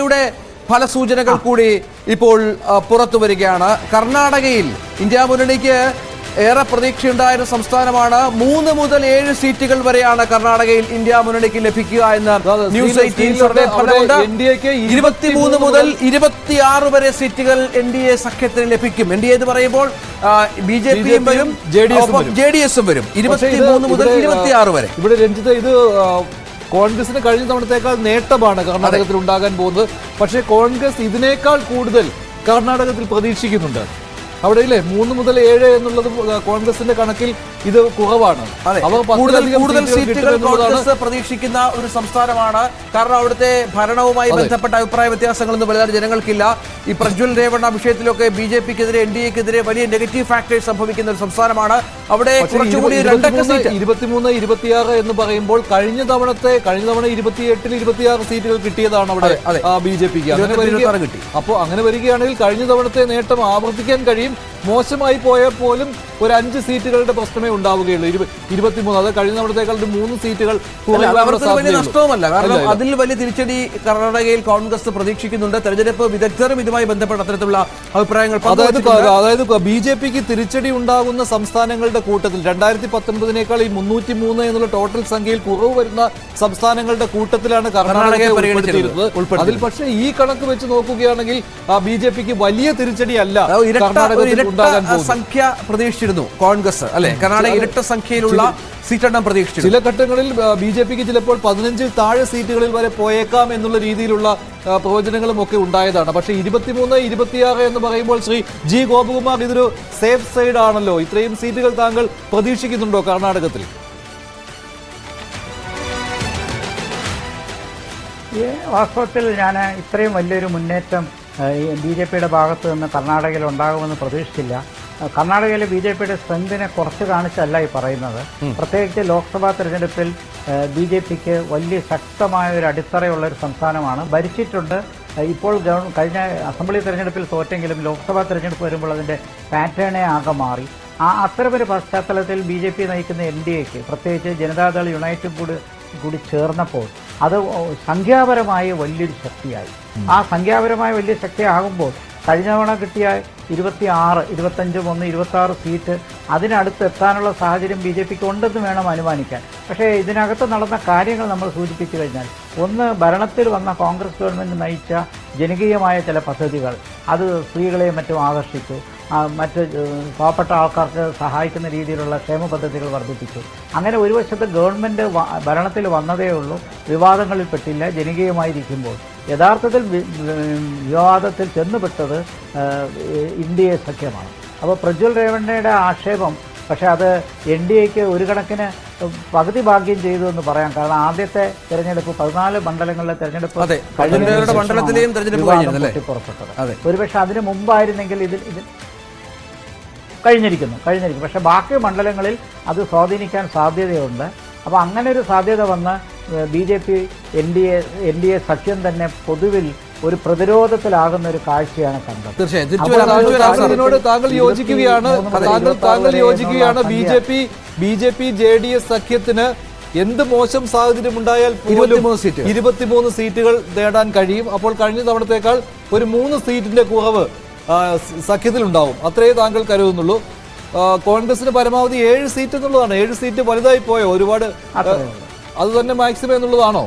കർണാടകയുടെ ഫലസൂചനകൾ കൂടി ഇപ്പോൾ പുറത്തു വരികയാണ്. കർണാടകയിൽ ഇന്ത്യ മുന്നണിക്ക് ഏറെ പ്രതീക്ഷയുണ്ടായിരുന്ന സംസ്ഥാനമാണ്. 3 മുതൽ 7 സീറ്റുകൾ വരെയാണ് കർണാടകയിൽ ഇന്ത്യ മുന്നണിക്ക് ലഭിക്കുക എന്ന് ന്യൂസ് 18 സർവേ ഫലമുണ്ട്. 23 മുതൽ 26 വരെ സീറ്റുകൾ NDA സഖ്യത്തിന് ലഭിക്കും. NDA എന്ന് പറയുമ്പോൾ BJPയും വരും, JDSും വരും. 23 മുതൽ 26 വരെ. ഇവിടെ രഞ്ജിത്ത്, ഇത് കോൺഗ്രസിന് കഴിഞ്ഞ തവണത്തേക്കാൾ നേട്ടമാണ് കർണാടകത്തിൽ ഉണ്ടാകാൻ പോകുന്നത്. പക്ഷേ കോൺഗ്രസ് ഇതിനേക്കാൾ കൂടുതൽ കർണാടകത്തിൽ പ്രതീക്ഷിക്കുന്നുണ്ട്. അവിടെ ഇല്ലേ 3 മുതൽ 7 എന്നുള്ളത് കോൺഗ്രസിന്റെ കണക്കിൽ ഇത് കുറവാണ്. കൂടുതൽ സീറ്റുകൾ കോൺഗ്രസ് പ്രതീക്ഷിക്കുന്ന ഒരു സംസ്ഥാനമാണ്. കാരണം അവിടുത്തെ ഭരണവുമായി ബന്ധപ്പെട്ട അഭിപ്രായ വ്യത്യാസങ്ങളൊന്നും വലുതായി ജനങ്ങൾക്കില്ല. ഈ പ്രജ്വൽ രേവണ്ണ വിഷയത്തിലൊക്കെ BJPക്കെതിരെ NDAക്കെതിരെ വലിയ നെഗറ്റീവ് ഫാക്ടേഴ്സ് സംഭവിക്കുന്ന ഒരു സംസ്ഥാനമാണ്. അവിടെ കുറച്ചുകൂടി 23, 26 എന്ന് പറയുമ്പോൾ കഴിഞ്ഞ തവണ 28-ൽ 26 സീറ്റുകൾ കിട്ടിയതാണ് അവിടെ BJPക്ക്. അപ്പോൾ അങ്ങനെ വരികയാണെങ്കിൽ കഴിഞ്ഞ തവണത്തെ നേട്ടം ആവർത്തിക്കാൻ കഴിയും. മോശമായി പോയാൽ പോലും ഒരു 5 സീറ്റുകളുടെ പ്രശ്നമേ ഉണ്ടാവുകയുള്ളൂ. 23, അത് കഴിഞ്ഞ തവണത്തേക്കാൾ 3 സീറ്റുകൾ വലിയ നഷ്ടവുമല്ല. കാരണം അതിൽ വലിയ തിരിച്ചടി കർണാടകയിൽ കോൺഗ്രസ് പ്രതീക്ഷിക്കുന്നുണ്ട്. തെരഞ്ഞെടുപ്പ് വിദഗ്ധരും ഇതുമായി ബന്ധപ്പെട്ട അത്തരത്തിലുള്ള അഭിപ്രായങ്ങൾ, അതായത് BJPക്ക് തിരിച്ചടി ഉണ്ടാകുന്ന സംസ്ഥാനങ്ങളുടെ കൂട്ടത്തിൽ 2019 ഈ 303 എന്നുള്ള ടോട്ടൽ സംഖ്യയിൽ കുറവ് വരുന്ന സംസ്ഥാനങ്ങളുടെ കൂട്ടത്തിലാണ് കർണാടകയെ ഉൾപ്പെടുത്തിയിരുന്നത്. അതിൽ പക്ഷേ ഈ കണക്ക് വെച്ച് നോക്കുകയാണെങ്കിൽ BJPക്ക് വലിയ തിരിച്ചടി അല്ല സംഖ്യ പ്രതീക്ഷിച്ചിരുന്നു കോൺഗ്രസ്, അല്ലെ? കർണാടക ഇരട്ട സംഖ്യയിലുള്ള സീറ്റെണ്ണം പ്രതീക്ഷിച്ചു. ചില ഘട്ടങ്ങളിൽ BJPക്ക് ചിലപ്പോൾ 15-ൽ താഴെ സീറ്റുകളിൽ വരെ പോയേക്കാം എന്നുള്ള രീതിയിലുള്ള പ്രവചനങ്ങളും ഒക്കെ ഉണ്ടായതാണ്. പക്ഷേ 23, 26 എന്ന് പറയുമ്പോൾ ശ്രീ G. ഗോപകുമാർ, ഇതൊരു സേഫ് സൈഡ് ആണല്ലോ. ഇത്രയും സീറ്റുകൾ താങ്കൾ പ്രതീക്ഷിക്കുന്നുണ്ടോ കർണാടകത്തിൽ? വാസ്തവത്തിൽ ഞാൻ ഇത്രയും വലിയൊരു മുന്നേറ്റം BJPയുടെ ഭാഗത്ത് നിന്ന് കർണാടകയിൽ ഉണ്ടാകുമെന്ന് പ്രതീക്ഷിച്ചില്ല. കർണാടകയിലെ BJPയുടെ സ്ട്രെങ്തിനെ കുറച്ച് കാണിച്ചല്ല ഈ പറയുന്നത്. പ്രത്യേകിച്ച് ലോക്സഭാ തെരഞ്ഞെടുപ്പിൽ BJPക്ക് വലിയ ശക്തമായ ഒരു അടിത്തറയുള്ള ഒരു സംസ്ഥാനമാണ്. ഭരിച്ചിട്ടുണ്ട്. ഇപ്പോൾ കഴിഞ്ഞ അസംബ്ലി തെരഞ്ഞെടുപ്പിൽ തോറ്റെങ്കിലും ലോക്സഭാ തെരഞ്ഞെടുപ്പ് വരുമ്പോൾ അതിൻ്റെ പാറ്റേണേ ആകെ മാറി. അത്തരമൊരു പശ്ചാത്തലത്തിൽ BJP നയിക്കുന്ന NDAക്ക്, പ്രത്യേകിച്ച് ജനതാദൾ യുണൈറ്റഡ് കൂടി ചേർന്നപ്പോൾ അത് സംഖ്യാപരമായി വലിയൊരു ശക്തിയായി. ആ സംഖ്യാപരമായ വലിയ ശക്തിയാകുമ്പോൾ കഴിഞ്ഞ തവണ കിട്ടിയ 26, 25, 26 സീറ്റ് അതിനടുത്ത് എത്താനുള്ള സാഹചര്യം BJPക്ക് ഉണ്ടെന്ന് വേണം അനുമാനിക്കാൻ. പക്ഷേ ഇതിനകത്ത് നടന്ന കാര്യങ്ങൾ നമ്മൾ സൂചിപ്പിച്ചു കഴിഞ്ഞാൽ, ഒന്ന്, ഭരണത്തിൽ വന്ന കോൺഗ്രസ് ഗവൺമെൻറ് നയിച്ച ജനകീയമായ ചില പദ്ധതികൾ അത് സ്ത്രീകളെയും മറ്റും ആകർഷിച്ചു. മറ്റ് പാവപ്പെട്ട ആൾക്കാർക്ക് സഹായിക്കുന്ന രീതിയിലുള്ള ക്ഷേമ പദ്ധതികൾ വർദ്ധിപ്പിച്ചു. അങ്ങനെ ഒരു വശത്ത് ഗവൺമെൻറ് ഭരണത്തിൽ വന്നതേ ഉള്ളൂ, വിവാദങ്ങളിൽപ്പെട്ടില്ല. ജനകീയമായിരിക്കുമ്പോൾ യഥാർത്ഥത്തിൽ വിവാദത്തിൽ ചെന്നുപെട്ടത് NDA സഖ്യമാണ്. അപ്പോൾ പ്രജ്വൽ രേവണ്ണയുടെ ആക്ഷേപം, പക്ഷേ അത് NDAക്ക് ഒരു കണക്കിന് പകുതി ഭാഗ്യം ചെയ്തു എന്ന് പറയാം. കാരണം ആദ്യത്തെ തെരഞ്ഞെടുപ്പ് 14 മണ്ഡലങ്ങളിലെ തെരഞ്ഞെടുപ്പ് പൊട്ടിപ്പുറപ്പെട്ടത്. ഒരുപക്ഷെ അതിന് മുമ്പായിരുന്നെങ്കിൽ ഇതിൽ കഴിഞ്ഞിരിക്കുന്നു. പക്ഷേ ബാക്കി മണ്ഡലങ്ങളിൽ അത് സ്വാധീനിക്കാൻ സാധ്യതയുണ്ട്. അപ്പോൾ അങ്ങനെ ഒരു സാധ്യത വന്ന് BJP NDA സഖ്യം തന്നെ പൊതുവിൽ ഒരു പ്രതിരോധത്തിലാകുന്ന ഒരു കാഴ്ചയാണ് കണ്ടത്. തീർച്ചയായും താങ്കൾ യോജിക്കുകയാണ്. BJP JDS സഖ്യത്തിന് എന്ത് മോശം സാഹചര്യം ഉണ്ടായാൽ 23 സീറ്റുകൾ നേടാൻ കഴിയും. അപ്പോൾ കഴിഞ്ഞ തവണത്തേക്കാൾ ഒരു 3 സീറ്റിന്റെ കുറവ് സഖ്യത്തിലുണ്ടാവും, അത്രേ താങ്കൾ കരുതുന്നുള്ളൂ. കോൺഗ്രസിന് പരമാവധി 7 സീറ്റ് എന്നുള്ളതാണ്. 7 സീറ്റ് വലുതായി പോയോ? ഒരുപാട് അത് തന്നെ മാക്സിമം എന്നുള്ളതാണോ?